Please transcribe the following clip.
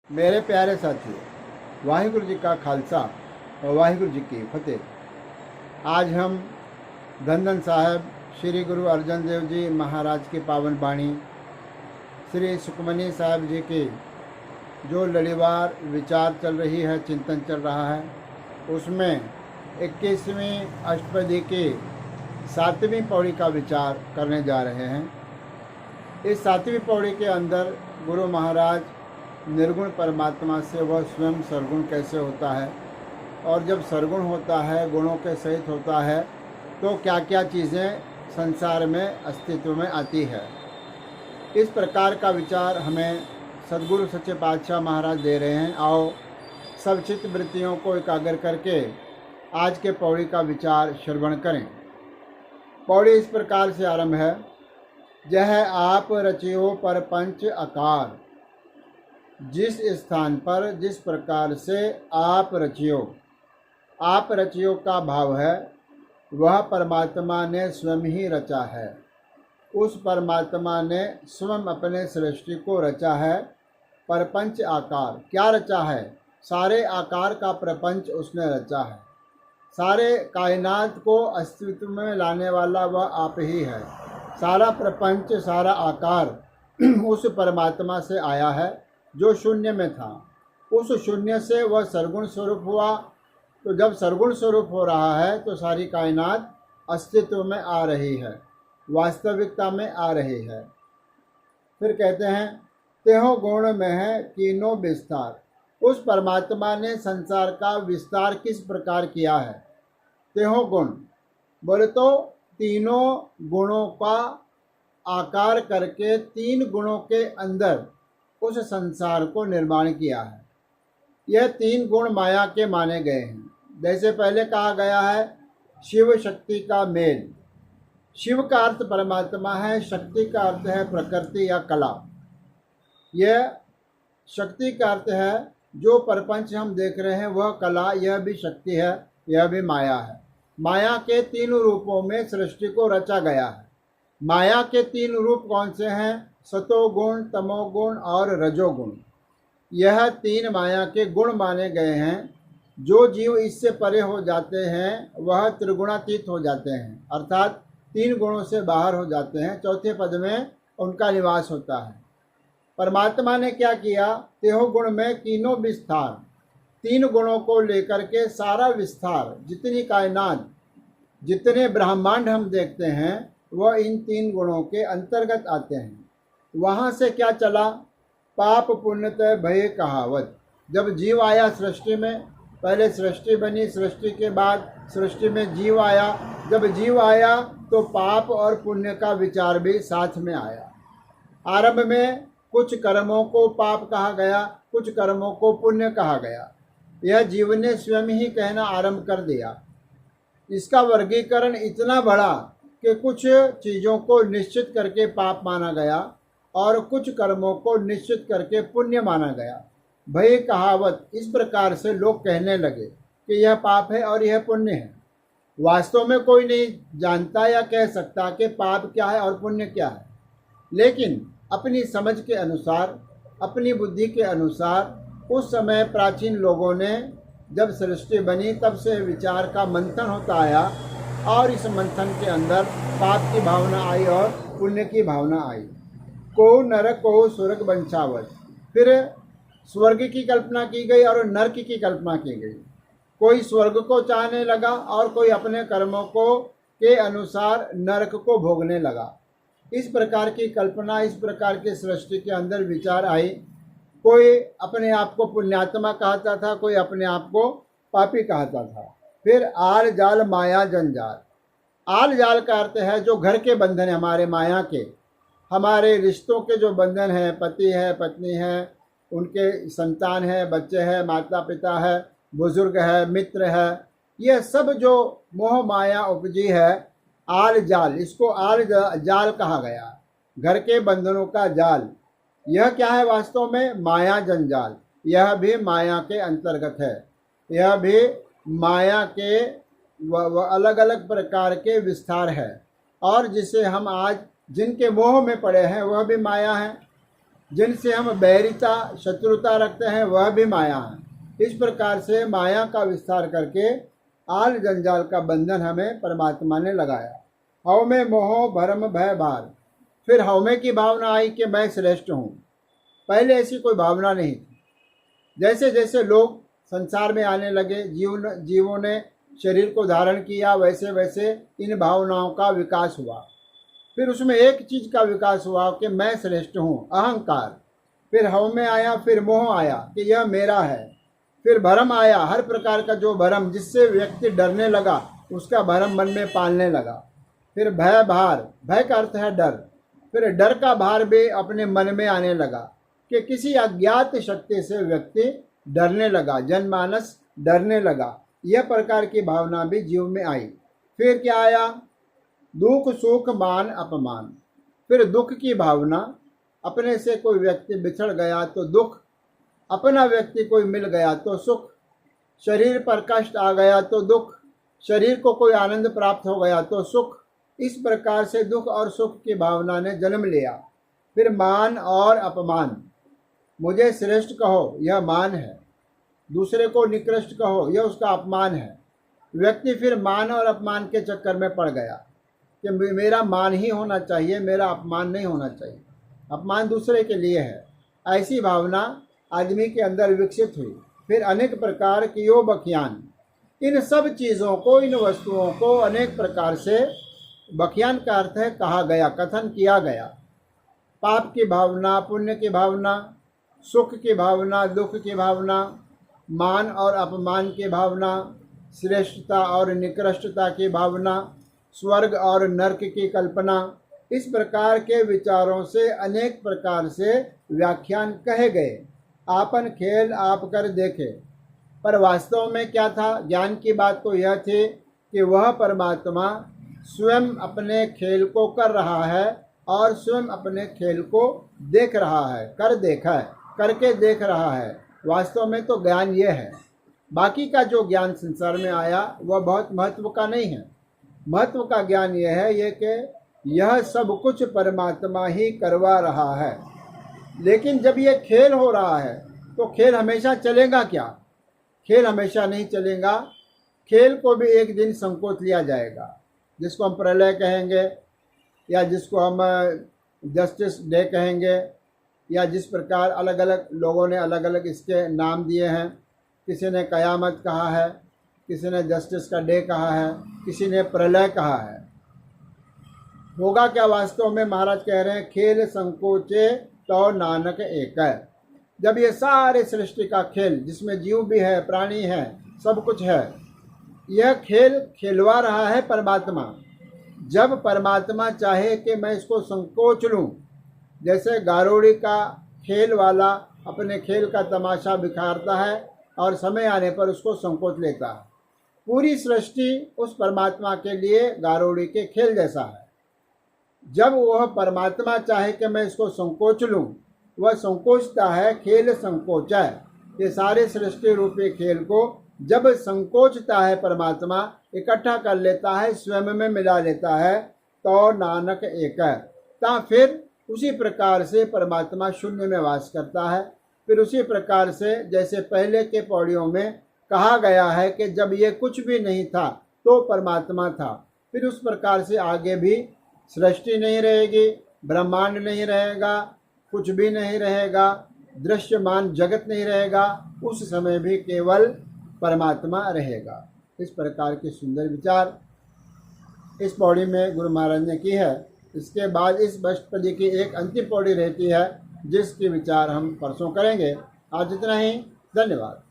मेरे प्यारे साथियों, वाहिगुरु जी का खालसा और वाहिगुरु जी की फतेह। आज हम धन धन साहब श्री गुरु अर्जन देव जी महाराज की पावन वाणी श्री सुखमनी साहब जी की जो लड़ीवार विचार चल रही है, चिंतन चल रहा है, उसमें 21वीं अष्टपदी की 7वीं पौड़ी का विचार करने जा रहे हैं। इस 7वीं पौड़ी के अंदर गुरु महाराज निर्गुण परमात्मा से वह स्वयं सरगुण कैसे होता है, और जब सरगुण होता है, गुणों के सहित होता है, तो क्या क्या चीज़ें संसार में अस्तित्व में आती है। इस प्रकार का विचार हमें सद्गुरु सच्चे पातशाह महाराज दे रहे हैं। आओ सब चित्त वृत्तियों को एकाग्र करके आज के पौड़ी का विचार श्रवण करें। पौड़ी इस प्रकार से आरंभ है। जह आप रचियो पर पंच आकार, जिस स्थान पर जिस प्रकार से आप रचियो। आप रचियो का भाव है वह परमात्मा ने स्वयं ही रचा है। उस परमात्मा ने स्वयं अपने सृष्टि को रचा है। परपंच आकार क्या रचा है? सारे आकार का प्रपंच उसने रचा है। सारे कायनात को अस्तित्व में लाने वाला वह आप ही है। सारा प्रपंच, सारा आकार उस परमात्मा से आया है जो शून्य में था। उस शून्य से वह सरगुण स्वरूप हुआ। तो जब सरगुण स्वरूप हो रहा है तो सारी कायनात अस्तित्व में आ रही है, वास्तविकता में आ रही है। फिर कहते हैं तेहो गुण में है कीनो विस्तार। उस परमात्मा ने संसार का विस्तार किस प्रकार किया है? तेहो गुण बोले तो तीनों गुणों का आकार करके, तीन गुणों के अंदर उस संसार को निर्माण किया है। यह तीन गुण माया के माने गए हैं। जैसे पहले कहा गया है शिव शक्ति का मेल। शिव का अर्थ परमात्मा है, शक्ति का अर्थ है प्रकृति या कला। यह शक्ति का अर्थ है जो प्रपंच हम देख रहे हैं वह कला, यह भी शक्ति है, यह भी माया है। माया के तीन रूपों में सृष्टि को रचा गया है। माया के तीन रूप कौन से हैं? सतोगुण, तमोगुण और रजोगुण। यह तीन माया के गुण माने गए हैं। जो जीव इससे परे हो जाते हैं वह त्रिगुणातीत हो जाते हैं, अर्थात तीन गुणों से बाहर हो जाते हैं। चौथे पद में उनका निवास होता है। परमात्मा ने क्या किया? तेहो गुण में कीनो विस्तार। तीन गुणों को लेकर के सारा विस्तार, जितनी कायनात, जितने ब्रह्मांड हम देखते हैं वह इन तीन गुणों के अंतर्गत आते हैं। वहाँ से क्या चला? पाप पुण्यतः भय कहावत। जब जीव आया सृष्टि में, पहले सृष्टि बनी, सृष्टि के बाद सृष्टि में जीव आया। जब जीव आया तो पाप और पुण्य का विचार भी साथ में आया। आरंभ में कुछ कर्मों को पाप कहा गया, कुछ कर्मों को पुण्य कहा गया। यह जीव ने स्वयं ही कहना आरंभ कर दिया। इसका वर्गीकरण इतना बड़ा कि कुछ चीज़ों को निश्चित करके पाप माना गया और कुछ कर्मों को निश्चित करके पुण्य माना गया। भय कहावत, इस प्रकार से लोग कहने लगे कि यह पाप है और यह पुण्य है। वास्तव में कोई नहीं जानता या कह सकता कि पाप क्या है और पुण्य क्या है, लेकिन अपनी समझ के अनुसार, अपनी बुद्धि के अनुसार उस समय प्राचीन लोगों ने जब सृष्टि बनी तब से विचार का मंथन होता आया और इस मंथन के अंदर पाप की भावना आई और पुण्य की भावना आई। को नरक को स्वर्ग बंचावत। फिर स्वर्ग की कल्पना की गई और नरक की कल्पना की गई। कोई स्वर्ग को चाहने लगा और कोई अपने कर्मों को के अनुसार नरक को भोगने लगा। इस प्रकार की कल्पना, इस प्रकार की सृष्टि के अंदर विचार आई। कोई अपने आप को पुण्यात्मा कहता था, कोई अपने आप को पापी कहता था। फिर आल जाल माया जंजाल। आल जाल का अर्थ है जो घर के बंधन है, हमारे माया के, हमारे रिश्तों के जो बंधन हैं, पति है, पत्नी है, उनके संतान है, बच्चे हैं, माता पिता है, बुजुर्ग है, मित्र है, यह सब जो मोह माया उपजी है, आल जाल, इसको आल जाल कहा गया। घर के बंधनों का जाल। यह क्या है? वास्तव में माया जंजाल। यह भी माया के अंतर्गत है। यह भी माया के अलग अलग प्रकार के विस्तार है, और जिसे हम आज जिनके मोह में पड़े हैं वह भी माया है। जिनसे हम बैरिता शत्रुता रखते हैं वह भी माया है। इस प्रकार से माया का विस्तार करके आल जंजाल का बंधन हमें परमात्मा ने लगाया। हव में मोह भरम भय भार। फिर हव में की भावना आई कि मैं श्रेष्ठ हूँ। पहले ऐसी कोई भावना नहीं थी। जैसे जैसे लोग संसार में आने लगे, जीवों ने शरीर को धारण किया, वैसे वैसे इन भावनाओं का विकास हुआ। फिर उसमें एक चीज का विकास हुआ कि मैं श्रेष्ठ हूँ, अहंकार। फिर हव में आया, फिर मोह आया कि यह मेरा है। फिर भरम आया, हर प्रकार का जो भरम जिससे व्यक्ति डरने लगा उसका भरम मन में पालने लगा। फिर भय भार, भय का अर्थ है डर। फिर डर का भार भी अपने मन में आने लगा कि किसी अज्ञात शक्ति से व्यक्ति डरने लगा, जनमानस डरने लगा। यह प्रकार की भावना भी जीव में आई। फिर क्या आया? दुख सुख मान अपमान। फिर दुख की भावना, अपने से कोई व्यक्ति बिछड़ गया तो दुख, अपना व्यक्ति कोई मिल गया तो सुख, शरीर पर कष्ट आ गया तो दुख, शरीर को कोई आनंद प्राप्त हो गया तो सुख। इस प्रकार से दुख और सुख की भावना ने जन्म लिया। फिर मान और अपमान। मुझे श्रेष्ठ कहो, यह मान है। दूसरे को निकृष्ट कहो, यह उसका अपमान है। व्यक्ति फिर मान और अपमान के चक्कर में पड़ गया कि मेरा मान ही होना चाहिए, मेरा अपमान नहीं होना चाहिए। अपमान दूसरे के लिए है। ऐसी भावना आदमी के अंदर विकसित हुई। फिर अनेक प्रकार की यो बखियान। इन सब चीज़ों को, इन वस्तुओं को अनेक प्रकार से, बखियान का अर्थ है कहा गया, कथन किया गया। पाप की भावना, पुण्य की भावना, सुख की भावना, दुख की भावना, मान और अपमान की भावना, श्रेष्ठता और निकृष्टता की भावना, स्वर्ग और नरक की कल्पना। इस प्रकार के विचारों से अनेक प्रकार से व्याख्यान कहे गए। आपन खेल आप कर देखे। पर वास्तव में क्या था? ज्ञान की बात तो यह थी कि वह परमात्मा स्वयं अपने खेल को कर रहा है और स्वयं अपने खेल को देख रहा है, कर देखा है, करके देख रहा है। वास्तव में तो ज्ञान यह है। बाकी का जो ज्ञान संसार में आया वह बहुत महत्व का नहीं है। महत्व का ज्ञान यह है ये कि यह सब कुछ परमात्मा ही करवा रहा है। लेकिन जब ये खेल हो रहा है तो खेल हमेशा चलेगा क्या? खेल हमेशा नहीं चलेगा। खेल को भी एक दिन संकोच लिया जाएगा, जिसको हम प्रलय कहेंगे, या जिसको हम जस्टिस डे कहेंगे, या जिस प्रकार अलग अलग लोगों ने अलग अलग इसके नाम दिए हैं। किसी ने कयामत कहा है, किसी ने जस्टिस का डे कहा है, किसी ने प्रलय कहा है। होगा क्या वास्तव में? महाराज कह रहे हैं खेल संकोचे तो नानक एक है। जब ये सारे सृष्टि का खेल, जिसमें जीव भी है, प्राणी है, सब कुछ है, यह खेल खेलवा रहा है परमात्मा। जब परमात्मा चाहे कि मैं इसको संकोच लूँ, जैसे गारोड़ी का खेल वाला अपने खेल का तमाशा बिखारता है और समय आने पर उसको संकोच लेता है, पूरी सृष्टि उस परमात्मा के लिए गारोड़ी के खेल जैसा है। जब वह परमात्मा चाहे कि मैं इसको संकोच लूँ, वह संकोचता है। खेल संकोच है। ये सारे सृष्टि रूपी खेल को जब संकोचता है परमात्मा, इकट्ठा कर लेता है, स्वयं में मिला लेता है, तो नानक एक है। ता फिर उसी प्रकार से परमात्मा शून्य में वास करता है। फिर उसी प्रकार से जैसे पहले के पौड़ियों में कहा गया है कि जब ये कुछ भी नहीं था तो परमात्मा था, फिर उस प्रकार से आगे भी सृष्टि नहीं रहेगी, ब्रह्मांड नहीं रहेगा, कुछ भी नहीं रहेगा, दृश्यमान जगत नहीं रहेगा, उस समय भी केवल परमात्मा रहेगा। इस प्रकार के सुंदर विचार इस पौड़ी में गुरु महाराज ने की है। इसके बाद इस अष्टपदी की एक अंतिम पौड़ी रहती है, जिसके विचार हम परसों करेंगे। आज इतना ही। धन्यवाद।